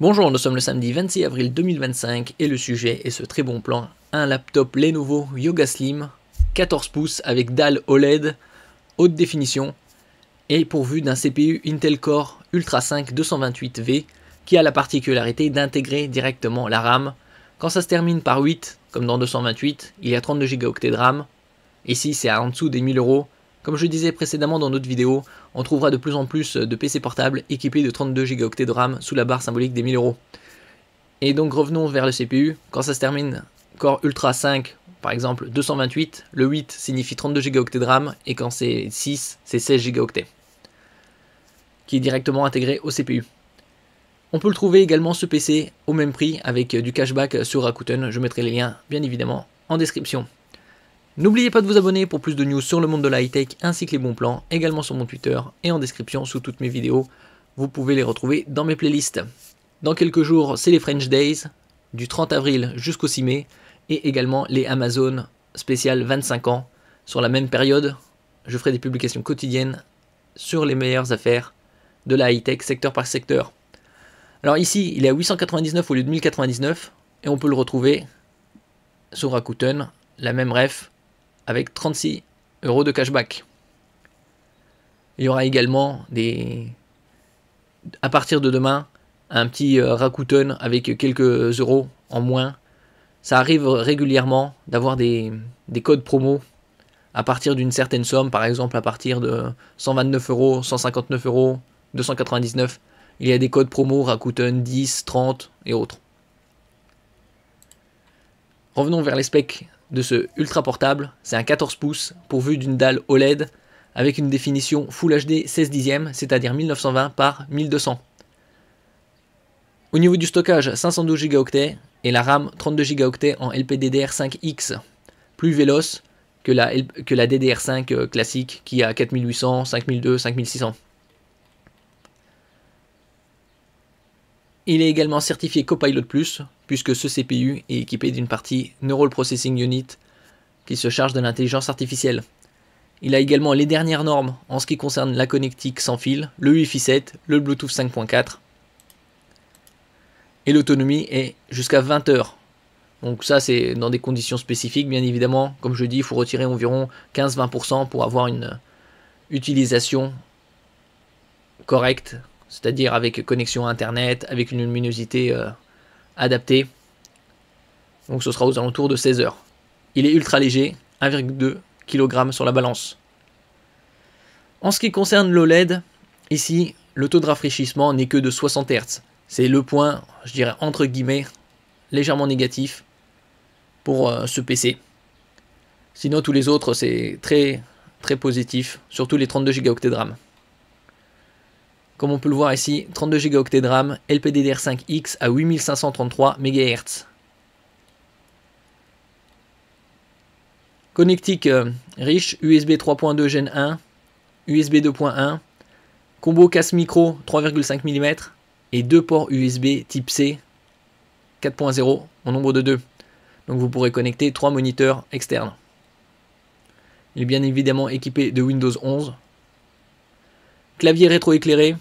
Bonjour, nous sommes le samedi 26 avril 2025 et le sujet est ce très bon plan. Un laptop Lenovo Yoga Slim 14 pouces avec dalle OLED haute définition et pourvu d'un CPU Intel Core Ultra 5 228V qui a la particularité d'intégrer directement la RAM. Quand ça se termine par 8, comme dans 228, il y a 32 Go de RAM. Ici c'est en dessous des 1000 euros. Comme je disais précédemment dans notre vidéo, on trouvera de plus en plus de PC portables équipés de 32 Go de RAM sous la barre symbolique des 1000 euros. Et donc revenons vers le CPU, quand ça se termine Core Ultra 5, par exemple 228, le 8 signifie 32 Go de RAM, et quand c'est 6, c'est 16 Go, qui est directement intégré au CPU. On peut le trouver également ce PC au même prix avec du cashback sur Rakuten, je mettrai les liens bien évidemment en description. N'oubliez pas de vous abonner pour plus de news sur le monde de la high-tech ainsi que les bons plans, également sur mon Twitter et en description sous toutes mes vidéos. Vous pouvez les retrouver dans mes playlists. Dans quelques jours, c'est les French Days, du 30 avril jusqu'au 6 mai, et également les Amazon spécial 25 ans. Sur la même période, je ferai des publications quotidiennes sur les meilleures affaires de la high-tech secteur par secteur. Alors ici, il est à 899 au lieu de 1099, et on peut le retrouver sur Rakuten, la même ref, avec 36 € de cashback. Il y aura également à partir de demain, un petit Rakuten avec quelques euros en moins. Ça arrive régulièrement d'avoir des codes promo à partir d'une certaine somme, par exemple à partir de 129 €, 159 €, 299. Il y a des codes promo Rakuten 10, 30 et autres. Revenons vers les specs de ce ultra portable. C'est un 14 pouces pourvu d'une dalle OLED avec une définition Full HD 16 dixièmes, c'est-à-dire 1920 par 1200. Au niveau du stockage, 512 Go et la RAM 32 Go en LPDDR5X, plus véloce que la DDR5 classique qui a 4800, 5200, 5600. Il est également certifié Copilot+, puisque ce CPU est équipé d'une partie Neural Processing Unit qui se charge de l'intelligence artificielle. Il a également les dernières normes en ce qui concerne la connectique sans fil, le Wi-Fi 7, le Bluetooth 5.4. Et l'autonomie est jusqu'à 20 heures. Donc ça c'est dans des conditions spécifiques bien évidemment. Comme je dis, il faut retirer environ 15-20% pour avoir une utilisation correcte, c'est-à-dire avec connexion internet, avec une luminosité adaptée. Donc ce sera aux alentours de 16 heures. Il est ultra léger, 1,2 kg sur la balance. En ce qui concerne l'OLED, ici le taux de rafraîchissement n'est que de 60 Hz. C'est le point, je dirais entre guillemets, légèrement négatif pour ce PC. Sinon tous les autres c'est très très positif, surtout les 32 Go de RAM. Comme on peut le voir ici, 32 Go de RAM, LPDDR5X à 8533 MHz. Connectique riche, USB 3.2 Gen 1, USB 2.1, combo casse micro 3,5 mm et deux ports USB type C 4.0 en nombre de 2. Donc vous pourrez connecter 3 moniteurs externes. Il est bien évidemment équipé de Windows 11. Clavier rétroéclairé.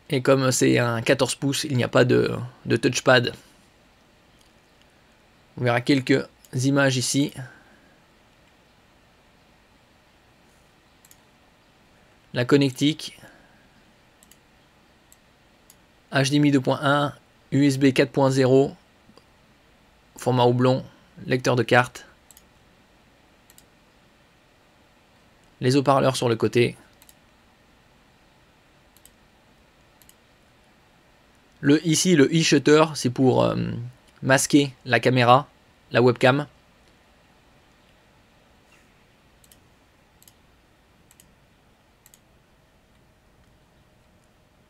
Et comme c'est un 14 pouces, il n'y a pas de touchpad. On verra quelques images ici. La connectique. HDMI 2.1, USB 4.0, format houblon, lecteur de carte. Les haut-parleurs sur le côté. Ici, le e-shutter, c'est pour masquer la caméra, la webcam.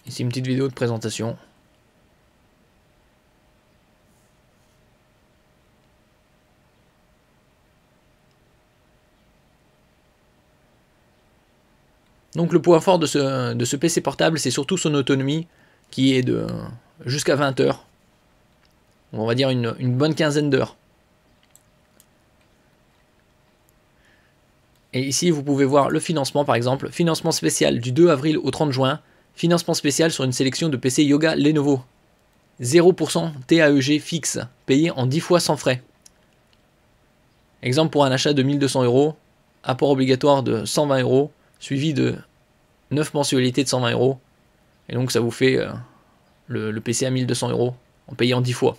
Ici, une petite vidéo de présentation. Donc le point fort de ce PC portable, c'est surtout son autonomie, qui est de jusqu'à 20 heures. On va dire une bonne quinzaine d'heures. Et ici, vous pouvez voir le financement, par exemple. Financement spécial du 2 avril au 30 juin. Financement spécial sur une sélection de PC Yoga Lenovo. 0% TAEG fixe, payé en 10 fois sans frais. Exemple pour un achat de 1200 €, apport obligatoire de 120 €, suivi de 9 mensualités de 120 €. Et donc ça vous fait le PC à 1200 € en payant 10 fois.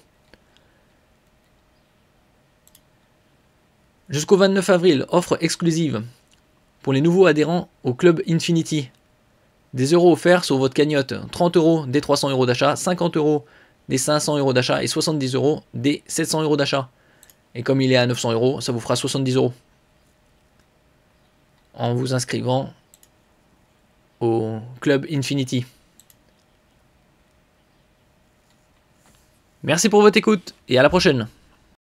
Jusqu'au 29 avril, offre exclusive pour les nouveaux adhérents au Club Infinity. Des euros offerts sur votre cagnotte. 30 € des 300 € d'achat, 50 € des 500 € d'achat et 70 € des 700 € d'achat. Et comme il est à 900 €, ça vous fera 70 € en vous inscrivant au Club Infinity. Merci pour votre écoute et à la prochaine.